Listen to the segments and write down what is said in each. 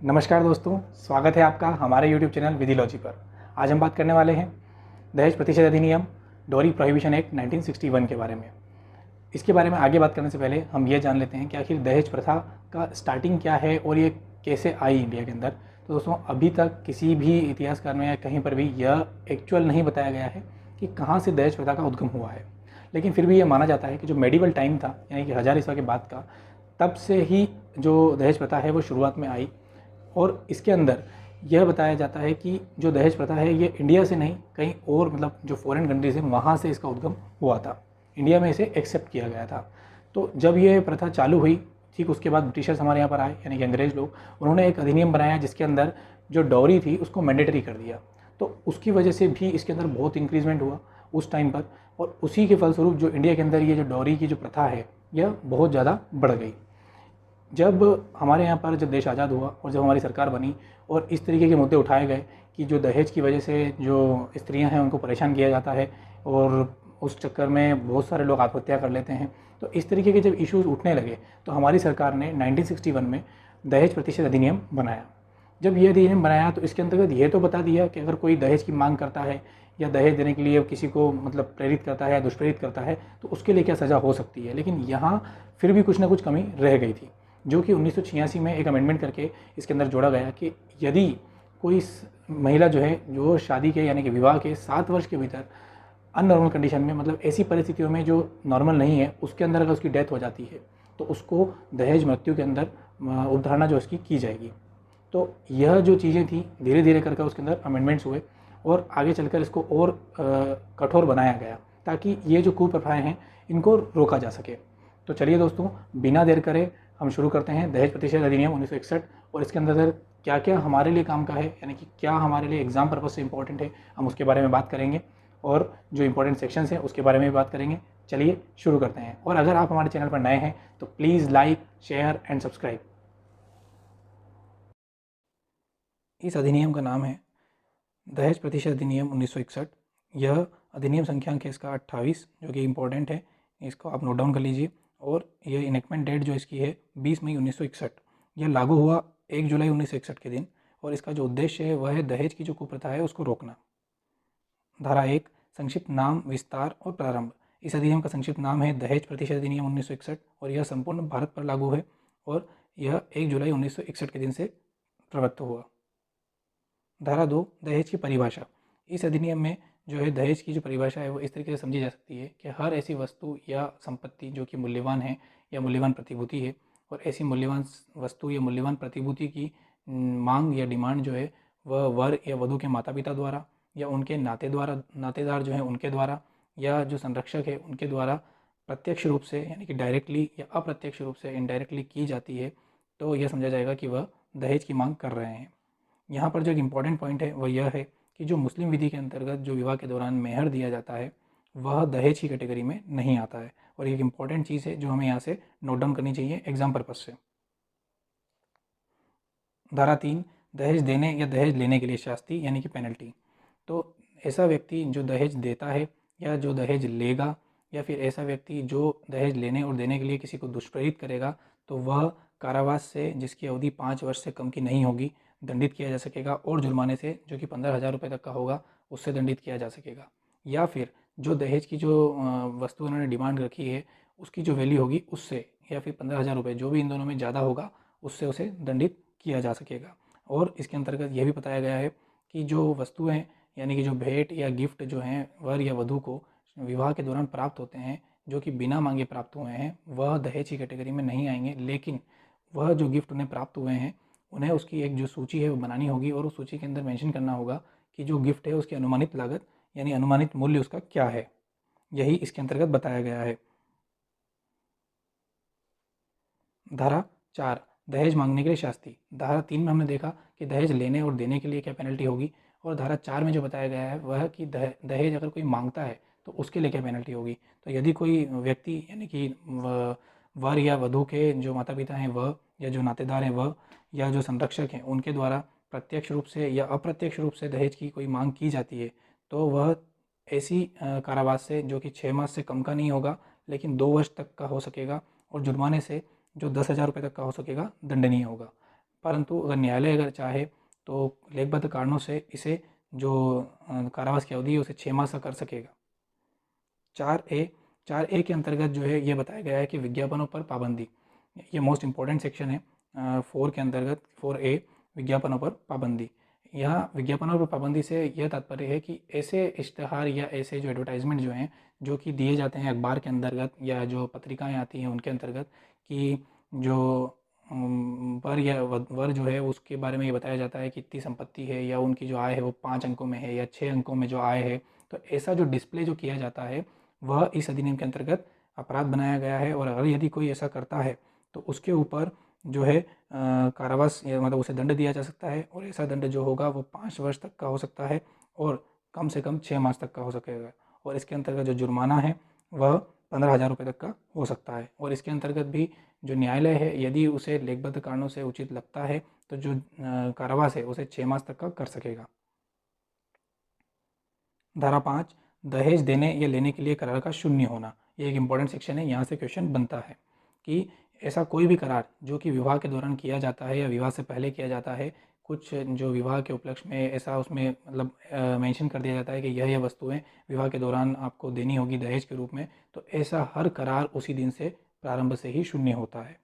नमस्कार दोस्तों, स्वागत है आपका हमारे YouTube चैनल विधिलॉजी पर। आज हम बात करने वाले हैं दहेज प्रतिशत अधिनियम डॉरी प्रोहिबिशन एक्ट 1961 के बारे में। इसके बारे में आगे बात करने से पहले हम ये जान लेते हैं कि आखिर दहेज प्रथा का स्टार्टिंग क्या है और ये कैसे आई इंडिया के अंदर। तो दोस्तों, अभी तक किसी भी इतिहासकार में या कहीं पर भी यह एक्चुअल नहीं बताया गया है कि कहाँ से दहेज प्रथा का उद्गम हुआ है। लेकिन फिर भी ये माना जाता है कि जो मेडिवल टाइम था, यानी कि 1000 ईस्वी के बाद का, तब से ही जो दहेज प्रथा है वो शुरुआत में आई। और इसके अंदर यह बताया जाता है कि जो दहेज प्रथा है ये इंडिया से नहीं, कहीं और मतलब जो फॉरेन कंट्रीज हैं वहाँ से इसका उद्गम हुआ था। इंडिया में इसे एक्सेप्ट किया गया था। तो जब ये प्रथा चालू हुई, ठीक उसके बाद ब्रिटिशर्स हमारे यहाँ पर आए, यानी कि अंग्रेज़ लोग। उन्होंने एक अधिनियम बनाया जिसके अंदर जो डॉरी थी उसको मैंडेटरी कर दिया। तो उसकी वजह से भी इसके अंदर बहुत इंक्रीजमेंट हुआ उस टाइम पर, और उसी के फलस्वरूप जो इंडिया के अंदर ये जो डॉरी की जो प्रथा है यह बहुत ज़्यादा बढ़ गई। जब हमारे यहाँ पर जब देश आज़ाद हुआ और जब हमारी सरकार बनी और इस तरीके के मुद्दे उठाए गए कि जो दहेज की वजह से जो स्त्रियां हैं उनको परेशान किया जाता है और उस चक्कर में बहुत सारे लोग आत्महत्या कर लेते हैं, तो इस तरीके के जब इश्यूज उठने लगे तो हमारी सरकार ने 1961 में दहेज प्रतिशत अधिनियम बनाया। जब ये अधिनियम बनाया तो इसके अंतर्गत ये तो बता दिया कि अगर कोई दहेज की मांग करता है या दहेज देने के लिए किसी को मतलब प्रेरित करता है या दुष्प्रेरित करता है तो उसके लिए क्या सज़ा हो सकती है। लेकिन यहाँ फिर भी कुछ ना कुछ कमी रह गई थी, जो कि 1986 में एक अमेंडमेंट करके इसके अंदर जोड़ा गया कि यदि कोई महिला जो है जो शादी के यानी कि विवाह के 7 वर्ष के भीतर अननॉर्मल कंडीशन में, मतलब ऐसी परिस्थितियों में जो नॉर्मल नहीं है, उसके अंदर अगर उसकी डेथ हो जाती है तो उसको दहेज मृत्यु के अंदर अवधारणा जो उसकी की जाएगी। तो यह जो चीज़ें थी धीरे धीरे करके उसके अंदर अमेंडमेंट्स हुए और आगे चलकर इसको और कठोर बनाया गया ताकि ये जो कुप्रथाएं हैं इनको रोका जा सके। तो चलिए दोस्तों, बिना देर करे हम शुरू करते हैं दहेज प्रतिशत अधिनियम 1961 और इसके अंदर क्या क्या हमारे लिए काम का है, यानी कि क्या हमारे लिए एग्जाम पर्पज से इंपॉर्टेंट है, हम उसके बारे में बात करेंगे और जो इंपॉर्टेंट सेक्शंस हैं उसके बारे में भी बात करेंगे। चलिए शुरू करते हैं। और अगर आप हमारे चैनल पर नए हैं तो please like, share and subscribe. इस अधिनियम का नाम है दहेज प्रतिशत अधिनियम 1961। यह अधिनियम संख्यांक है इसका 28, जो कि इम्पोर्टेंट है, इसको आप नोट डाउन कर लीजिए। और यह इनेक्टमेंट डेट जो इसकी है 20 मई 1961। यह लागू हुआ 1 जुलाई 1961 के दिन और इसका जो उद्देश्य है वह है दहेज की जो कुप्रथा है उसको रोकना। धारा 1, संक्षिप्त नाम, विस्तार और प्रारंभ। इस अधिनियम का संक्षिप्त नाम है दहेज प्रतिशत अधिनियम 1961 और यह संपूर्ण भारत पर लागू है और यह 1 जुलाई 1961 के दिन से प्रवृत्त हुआ। धारा 2, दहेज की परिभाषा। इस अधिनियम में जो है दहेज की जो परिभाषा है वो इस तरीके से समझी जा सकती है कि हर ऐसी वस्तु या संपत्ति जो कि मूल्यवान है या मूल्यवान प्रतिभूति है, और ऐसी मूल्यवान वस्तु या मूल्यवान प्रतिभूति की मांग या डिमांड जो है वह वर या वधू के माता पिता द्वारा या उनके नातेदार जो हैं उनके द्वारा या जो संरक्षक है उनके द्वारा प्रत्यक्ष रूप से यानी कि डायरेक्टली या अप्रत्यक्ष रूप से इनडायरेक्टली की जाती है, तो यह समझा जाएगा कि वह दहेज की मांग कर रहे हैं। यहाँ पर जो एक इम्पॉर्टेंट पॉइंट है वह यह है कि जो मुस्लिम विधि के अंतर्गत जो विवाह के दौरान मेहर दिया जाता है वह दहेज की कैटेगरी में नहीं आता है, और एक इम्पॉर्टेंट चीज़ है जो हमें यहाँ से नोट डाउन करनी चाहिए एग्जाम पर्पज से। धारा 3, दहेज देने या दहेज लेने के लिए शास्ति यानी कि पेनल्टी। तो ऐसा व्यक्ति जो दहेज देता है या जो दहेज लेगा या फिर ऐसा व्यक्ति जो दहेज लेने और देने के लिए किसी को दुष्प्रेरित करेगा तो वह कारावास से, जिसकी अवधि 5 वर्ष से कम की नहीं होगी, दंडित किया जा सकेगा, और जुर्माने से जो कि 15,000 रुपये तक का होगा उससे दंडित किया जा सकेगा। या फिर जो दहेज की जो वस्तु उन्होंने डिमांड रखी है उसकी जो वैल्यू होगी उससे, या फिर 15,000 रुपये, जो भी इन दोनों में ज़्यादा होगा उससे उसे दंडित किया जा सकेगा। और इसके अंतर्गत यह भी बताया गया है कि जो वस्तुएं यानी कि जो भेंट या गिफ्ट जो हैं वर या वधू को विवाह के दौरान प्राप्त होते हैं जो कि बिना मांगे प्राप्त हुए हैं वह दहेज की कैटेगरी में नहीं आएंगे, लेकिन वह जो गिफ्ट उन्हें प्राप्त हुए हैं उन्हें उसकी एक जो सूची है वो बनानी होगी और उस सूची के अंदर मेंशन करना होगा कि जो गिफ्ट है उसकी अनुमानित लागत यानी अनुमानित मूल्य उसका क्या है। यही इसके अंतर्गत बताया गया है। धारा 4, दहेज मांगने के लिए शास्ति। धारा 3 में हमने देखा कि दहेज लेने और देने के लिए क्या पेनल्टी होगी, और धारा 4 में जो बताया गया है वह कि दहेज अगर कोई मांगता है तो उसके लिए क्या पेनल्टी होगी। तो यदि कोई व्यक्ति यानी कि वर या वधू के जो माता पिता हैं वह, या जो नातेदार हैं वह, या जो संरक्षक हैं उनके द्वारा प्रत्यक्ष रूप से या अप्रत्यक्ष रूप से दहेज की कोई मांग की जाती है तो वह ऐसी कारावास से जो कि 6 मास से कम का नहीं होगा लेकिन 2 वर्ष तक का हो सकेगा, और जुर्माने से जो 10,000 रुपये तक का हो सकेगा दंडनीय होगा। परंतु अगर न्यायालय अगर चाहे तो लेखबद्ध कारणों से इसे जो कारावास की अवधि है उसे 6 माह तक कर सकेगा। 4A के अंतर्गत जो है ये बताया गया है कि विज्ञापनों पर पाबंदी, ये मोस्ट इम्पॉर्टेंट सेक्शन है 4 के अंतर्गत 4A विज्ञापनों पर पाबंदी। यहाँ विज्ञापनों पर पाबंदी से यह तात्पर्य है कि ऐसे इश्तहार या ऐसे जो एडवर्टाइजमेंट जो हैं जो कि दिए जाते हैं अखबार के अंतर्गत या जो पत्रिकाएं आती हैं उनके अंतर्गत कि जो वर या वर जो है उसके बारे में ये बताया जाता है कि इतनी संपत्ति है या उनकी जो आय है वो 5 अंकों में है या 6 अंकों में जो आय है, तो ऐसा जो डिस्प्ले जो किया जाता है वह इस अधिनियम के अंतर्गत अपराध बनाया गया है। और अगर यदि कोई ऐसा करता है तो उसके ऊपर जो है कारावास मतलब उसे दंड दिया जा सकता है, और ऐसा दंड जो होगा वो 5 वर्ष तक का हो सकता है और कम से कम 6 मास तक का हो सकेगा। और इसके अंतर्गत जो जुर्माना है वह 15,000 रुपये तक का हो सकता है। और इसके अंतर्गत भी जो न्यायालय है यदि उसे लेखबद्ध कारणों से उचित लगता है तो जो कारावास है उसे 6 मास तक का कर सकेगा। धारा 5 दहेज देने या लेने के लिए करार का शून्य होना, ये एक इंपॉर्टेंट सेक्शन है। यहाँ से क्वेश्चन बनता है कि ऐसा कोई भी करार जो कि विवाह के दौरान किया जाता है या विवाह से पहले किया जाता है, कुछ जो विवाह के उपलक्ष्य में ऐसा उसमें मतलब मेंशन कर दिया जाता है कि यह वस्तुएं विवाह के दौरान आपको देनी होगी दहेज के रूप में, तो ऐसा हर करार उसी दिन से प्रारंभ से ही शून्य होता है।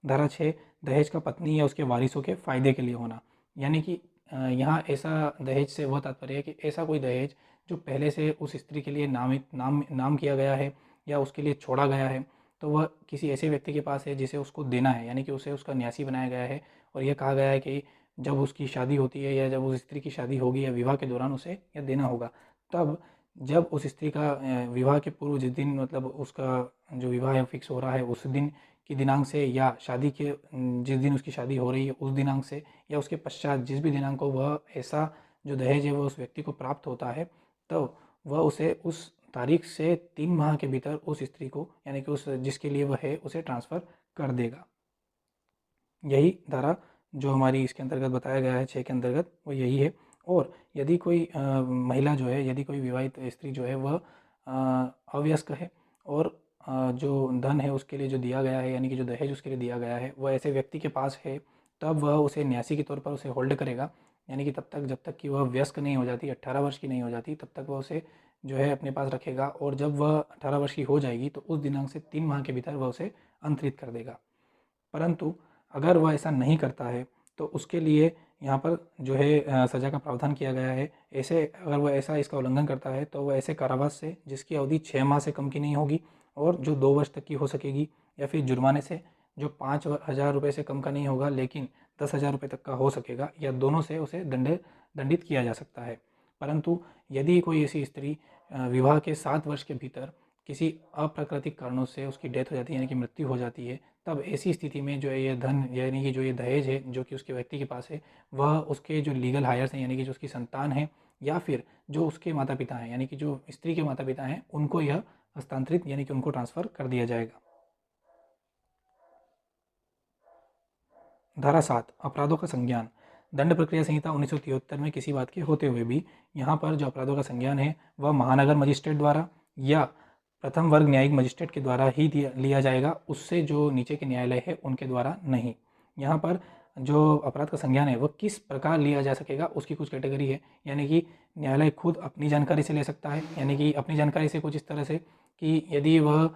धारा 6 दहेज का पत्नी या उसके वारिसों के फ़ायदे के लिए होना, यानी कि यहाँ ऐसा दहेज से वह तात्पर्य है कि ऐसा कोई दहेज जो पहले से उस स्त्री के लिए नाम किया गया है या उसके लिए छोड़ा गया है, तो वह किसी ऐसे व्यक्ति के पास है जिसे उसको देना है, यानी कि उसे उसका न्यासी बनाया गया है। और यह कहा गया है कि जब उसकी शादी होती है या जब उस स्त्री की शादी होगी या विवाह के दौरान उसे यह देना होगा, तब जब उस स्त्री का विवाह के पूर्व जिस दिन मतलब उसका जो विवाह है फिक्स हो रहा है उस दिन की दिनांक से या शादी के जिस दिन उसकी शादी हो रही है उस दिनांक से या उसके पश्चात जिस भी दिनांक को वह ऐसा जो दहेज है वह उस व्यक्ति को प्राप्त होता है, तो वह उसे उस तारीख से 3 माह के भीतर उस स्त्री को यानी कि उस जिसके लिए वह है उसे ट्रांसफ़र कर देगा। यही धारा जो हमारी इसके अंतर्गत बताया गया है 6 के अंतर्गत वो यही है। और यदि कोई महिला जो है यदि कोई विवाहित स्त्री जो है वह अवयस्क है और जो धन है उसके लिए जो दिया गया है यानी कि जो दहेज उसके लिए दिया गया है वह ऐसे व्यक्ति के पास है, तब वह उसे न्यासी के तौर पर उसे होल्ड करेगा, यानी कि तब तक जब तक कि वह वयस्क नहीं हो जाती 18 वर्ष की नहीं हो जाती तब तक वह उसे जो है अपने पास रखेगा। और जब वह 18 वर्ष की हो जाएगी तो उस दिनांक से 3 माह के भीतर वह उसे अंतरित कर देगा। परंतु अगर वह ऐसा नहीं करता है तो उसके लिए यहाँ पर जो है सज़ा का प्रावधान किया गया है। ऐसे अगर वह ऐसा इसका उल्लंघन करता है तो वह ऐसे कारावास से जिसकी अवधि 6 माह से कम की नहीं होगी और जो 2 वर्ष तक की हो सकेगी, या फिर जुर्माने से जो 5,000 रुपये से कम का नहीं होगा लेकिन 10,000 रुपये तक का हो सकेगा, या दोनों से उसे दंडित किया जा सकता है। परंतु यदि कोई ऐसी स्त्री विवाह के 7 वर्ष के भीतर किसी अप्राकृतिक कारणों से उसकी डेथ हो जाती है यानी कि मृत्यु हो जाती है, तब ऐसी स्थिति में जो है ये धन यानी कि जो ये दहेज है जो कि उसके व्यक्ति के पास है वह उसके जो लीगल हायर्स हैं यानी कि जो उसकी संतान है या फिर जो उसके माता पिता हैं यानी कि जो स्त्री के माता पिता हैं उनको यह हस्तांतरित यानी कि उनको ट्रांसफ़र कर दिया जाएगा। धारा 7 अपराधों का संज्ञान। दंड प्रक्रिया संहिता 1973 में किसी बात के होते हुए भी यहाँ पर जो अपराधों का संज्ञान है वह महानगर मजिस्ट्रेट द्वारा या प्रथम वर्ग न्यायिक मजिस्ट्रेट के द्वारा ही लिया जाएगा, उससे जो नीचे के न्यायालय है उनके द्वारा नहीं। यहाँ पर जो अपराध का संज्ञान है वह किस प्रकार लिया जा सकेगा उसकी कुछ कैटेगरी है, यानी कि न्यायालय खुद अपनी जानकारी से ले सकता है, यानी कि अपनी जानकारी से कुछ इस तरह से कि यदि वह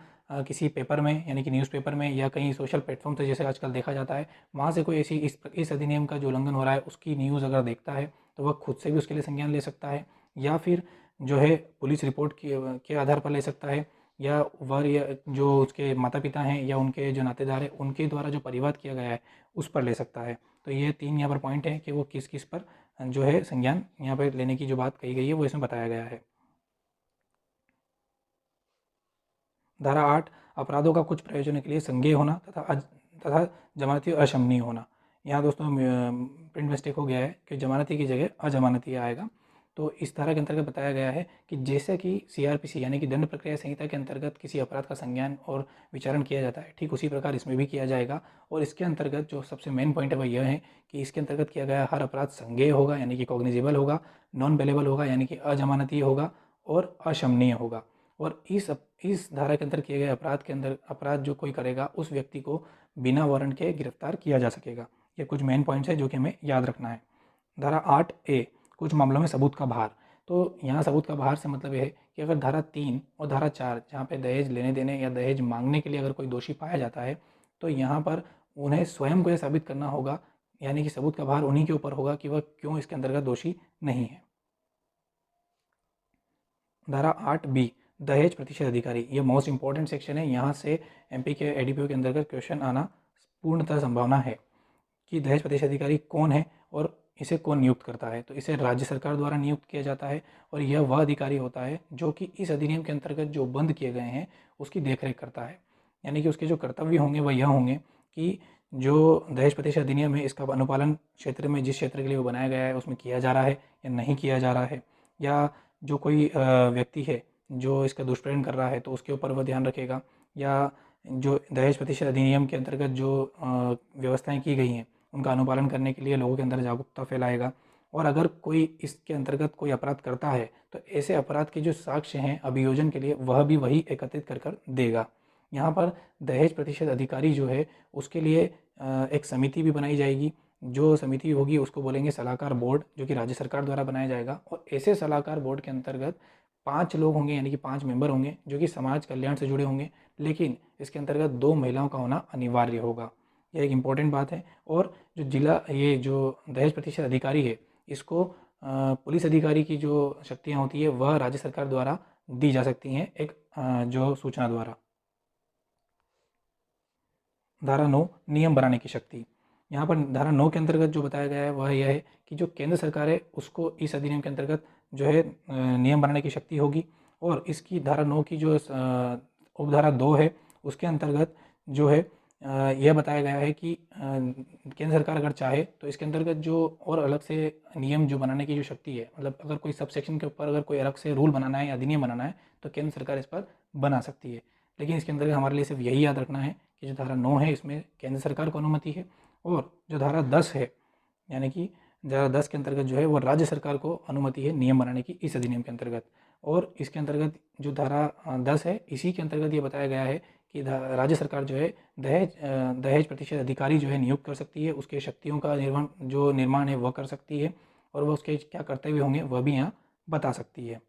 किसी पेपर में यानी कि न्यूज़पेपर में या कहीं सोशल प्लेटफॉर्म से जैसे आजकल देखा जाता है वहाँ से कोई ऐसी इस अधिनियम का जो उल्लंघन हो रहा है उसकी न्यूज़ अगर देखता है तो वह खुद से भी उसके लिए संज्ञान ले सकता है, या फिर जो है पुलिस रिपोर्ट के आधार पर ले सकता है, या वर या जो उसके माता पिता हैं या उनके जो नातेदार हैं उनके द्वारा जो परिवाद किया गया है उस पर ले सकता है। तो ये 3 यहाँ पर पॉइंट है कि वो किस किस पर जो है संज्ञान यहाँ पर लेने की जो बात कही गई है वो इसमें बताया गया है। धारा 8 अपराधों का कुछ प्रयोजनों के लिए संज्ञेय होना तथा जमानती और अशमनीय होना। यहाँ दोस्तों प्रिंट मिस्टेक हो गया है कि जमानती की जगह अजमानती आएगा। तो इस धारा के अंतर्गत बताया गया है कि जैसे कि सीआरपीसी यानी कि दंड प्रक्रिया संहिता के अंतर्गत किसी अपराध का संज्ञान और विचारण किया जाता है, ठीक उसी प्रकार इसमें भी किया जाएगा। और इसके अंतर्गत जो सबसे मेन पॉइंट है वह यह है कि इसके अंतर्गत किया गया हर अपराध संज्ञेय होगा यानी कि कॉग्निजेबल होगा, नॉन बेलेबल होगा यानी कि अजमानतीय होगा और अशमनीय होगा। और इस धारा के अंदर किए गए अपराध जो कोई करेगा उस व्यक्ति को बिना वारंट के गिरफ्तार किया जा सकेगा। ये कुछ मेन पॉइंट्स है जो कि हमें याद रखना है। धारा 8A, कुछ मामलों में सबूत का भार। तो यहाँ सबूत का भार से मतलब ये है कि अगर धारा 3 और धारा 4 जहाँ पे दहेज लेने देने या दहेज मांगने के लिए अगर कोई दोषी पाया जाता है तो यहाँ पर उन्हें स्वयं को यह साबित करना होगा, यानी कि सबूत का भार उन्हीं के ऊपर होगा कि वह क्यों इसके अंतर्गत दोषी नहीं है। धारा 8B, दहेज प्रतिशत अधिकारी, ये मोस्ट इंपॉर्टेंट सेक्शन है। यहाँ से एमपी के एडीपीओ के अंतर्गत क्वेश्चन आना पूर्णतः संभावना है कि दहेज प्रतिशत अधिकारी कौन है और इसे कौन नियुक्त करता है। तो इसे राज्य सरकार द्वारा नियुक्त किया जाता है और यह वह अधिकारी होता है जो कि इस अधिनियम के अंतर्गत जो बंद किए गए हैं उसकी देखरेख करता है। यानी कि उसके जो कर्तव्य होंगे वह यह होंगे कि जो दहेज प्रतिशत अधिनियम है इसका अनुपालन क्षेत्र में, जिस क्षेत्र के लिए वो बनाया गया है, उसमें किया जा रहा है या नहीं किया जा रहा है, या जो कोई व्यक्ति है जो इसका दुष्प्रयोग कर रहा है तो उसके ऊपर वह ध्यान रखेगा, या जो दहेज प्रतिशत अधिनियम के अंतर्गत जो व्यवस्थाएं की गई हैं उनका अनुपालन करने के लिए लोगों के अंदर जागरूकता फैलाएगा। और अगर कोई इसके अंतर्गत कोई अपराध करता है तो ऐसे अपराध के जो साक्ष्य हैं अभियोजन के लिए वह भी वही एकत्रित कर देगा। यहाँ पर दहेज प्रतिशत अधिकारी जो है उसके लिए एक समिति भी बनाई जाएगी। जो समिति होगी उसको बोलेंगे सलाहकार बोर्ड, जो कि राज्य सरकार द्वारा बनाया जाएगा। और ऐसे सलाहकार बोर्ड के अंतर्गत 5 लोग होंगे, यानी कि 5 मेंबर होंगे जो कि समाज कल्याण से जुड़े होंगे, लेकिन इसके अंतर्गत 2 महिलाओं का होना अनिवार्य होगा। यह एक इम्पॉर्टेंट बात है। और जो जिला ये जो दहेज प्रतिशत अधिकारी है इसको पुलिस अधिकारी की जो शक्तियाँ होती है वह राज्य सरकार द्वारा दी जा सकती हैं एक जो सूचना द्वारा। धारा 9, नियम बनाने की शक्ति। यहाँ पर धारा 9 के अंतर्गत जो बताया गया है वह यह है कि जो केंद्र सरकार है उसको इस अधिनियम के अंतर्गत जो है नियम बनाने की शक्ति होगी। और इसकी धारा 9 की जो उपधारा 2 है उसके अंतर्गत जो है यह बताया गया है कि केंद्र सरकार अगर चाहे तो इसके अंतर्गत जो और अलग से नियम जो बनाने की जो शक्ति है, मतलब अगर कोई सब सेक्शन के ऊपर अगर कोई अलग से रूल बनाना है या अधिनियम बनाना है तो केंद्र सरकार इस पर बना सकती है। लेकिन इसके अंतर्गत हमारे लिए सिर्फ यही याद रखना है कि जो धारा 9 है इसमें केंद्र सरकार को अनुमति है, और जो धारा 10 है यानी कि धारा 10 के अंतर्गत जो है वो राज्य सरकार को अनुमति है नियम बनाने की इस अधिनियम के अंतर्गत। और इसके अंतर्गत जो धारा 10 है इसी के अंतर्गत ये बताया गया है कि राज्य सरकार जो है दहेज प्रतिशत अधिकारी जो है नियुक्त कर सकती है, उसके शक्तियों का निर्माण है वह कर सकती है, और वह उसके क्या कर्तव्य होंगे वह भी यहाँ बता सकती है।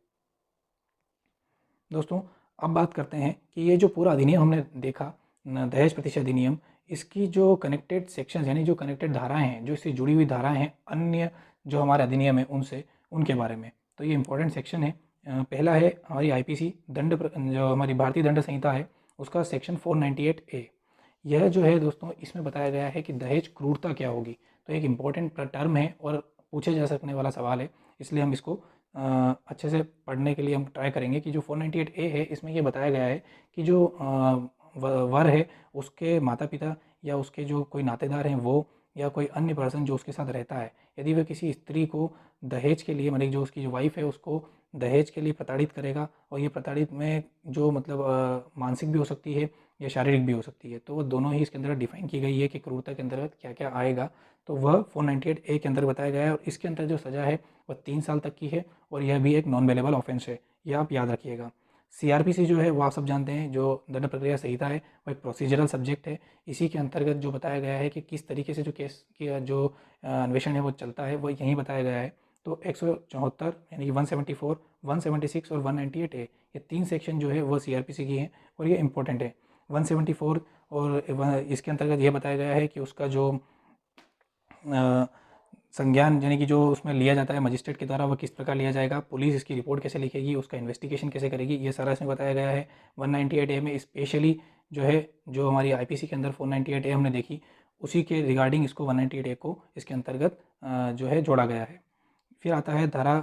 दोस्तों अब बात करते हैं कि ये जो पूरा अधिनियम हमने देखा दहेज प्रतिशत अधिनियम, इसकी जो कनेक्टेड सेक्शंस यानी जो कनेक्टेड धाराएं हैं, जो इससे जुड़ी हुई धाराएं हैं अन्य जो हमारे अधिनियम है उनके बारे में, तो ये इंपॉर्टेंट सेक्शन है। पहला है हमारी आईपीसी जो हमारी भारतीय दंड संहिता है उसका सेक्शन 498A। यह जो है दोस्तों इसमें बताया गया है कि दहेज क्रूरता क्या होगी। तो एक इम्पॉर्टेंट टर्म है और पूछे जा सकने वाला सवाल है, इसलिए हम इसको अच्छे से पढ़ने के लिए हम ट्राई करेंगे कि जो 498A है इसमें ये बताया गया है कि जो वर है उसके माता पिता या उसके जो कोई नातेदार हैं वो या कोई अन्य पर्सन जो उसके साथ रहता है, यदि वह किसी स्त्री को दहेज के लिए, मतलब जो उसकी जो वाइफ है उसको दहेज के लिए प्रताड़ित करेगा, और ये प्रताड़ित में जो मतलब मानसिक भी हो सकती है या शारीरिक भी हो सकती है, तो वो दोनों ही इसके अंदर डिफाइन की गई है कि क्रूरता के अंतर्गत क्या क्या आएगा। तो वह 498A के अंदर बताया गया है, और इसके अंदर जो सज़ा है वह 3 साल तक की है, और यह भी एक नॉन बेलेबल ऑफेंस है, यह आप याद रखिएगा। सीआरपीसी जो है वो आप सब जानते हैं, जो दंड प्रक्रिया संहिता है वो एक प्रोसीजरल सब्जेक्ट है। इसी के अंतर्गत जो बताया गया है कि किस तरीके से जो केस की जो अन्वेषण है वो चलता है वो यहीं बताया गया है। तो 174 यानी कि 174, 176 और 198A ये 3 सेक्शन जो है वो सीआरपीसी की हैं, और ये इंपॉर्टेंट है। 174 और इसके अंतर्गत यह बताया गया है कि उसका जो संज्ञान यानी कि जो उसमें लिया जाता है मजिस्ट्रेट के द्वारा वह किस प्रकार लिया जाएगा, पुलिस इसकी रिपोर्ट कैसे लिखेगी, उसका इन्वेस्टिगेशन कैसे करेगी, ये सारा इसमें बताया गया है। 198A में स्पेशली जो है जो हमारी आईपीसी के अंदर 498A हमने देखी उसी के रिगार्डिंग इसको 198A को इसके अंतर्गत जो है जोड़ा गया है। फिर आता है धारा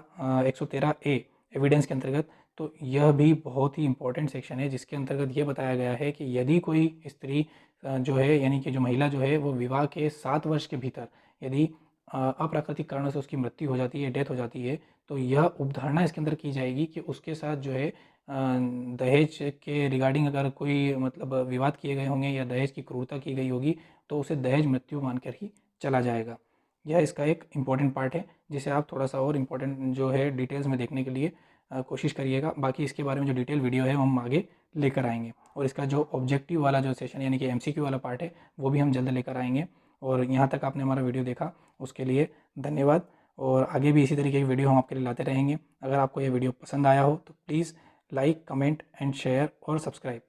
113A एविडेंस के अंतर्गत। तो यह भी बहुत ही इंपॉर्टेंट सेक्शन है जिसके अंतर्गत ये बताया गया है कि यदि कोई स्त्री जो है यानी कि जो महिला जो है वो विवाह के 7 वर्ष के भीतर यदि अप्राकृतिक कारणों से उसकी मृत्यु हो जाती है, डेथ हो जाती है, तो यह उपधारणा इसके अंदर की जाएगी कि उसके साथ जो है दहेज के रिगार्डिंग अगर कोई मतलब विवाद किए गए होंगे या दहेज की क्रूरता की गई होगी तो उसे दहेज मृत्यु मानकर ही चला जाएगा। यह इसका एक इम्पॉर्टेंट पार्ट है जिसे आप थोड़ा सा और इम्पॉर्टेंट जो है डिटेल्स में देखने के लिए कोशिश करिएगा। बाकी इसके बारे में जो डिटेल वीडियो है हम आगे लेकर आएंगे, और इसका जो ऑब्जेक्टिव वाला जो सेशन यानी कि एमसीक्यू वाला पार्ट है वो भी हम जल्द लेकर आएंगे। और यहाँ तक आपने हमारा वीडियो देखा उसके लिए धन्यवाद। और आगे भी इसी तरीके की वीडियो हम आपके लिए लाते रहेंगे। अगर आपको ये वीडियो पसंद आया हो तो please like, comment and share और सब्सक्राइब।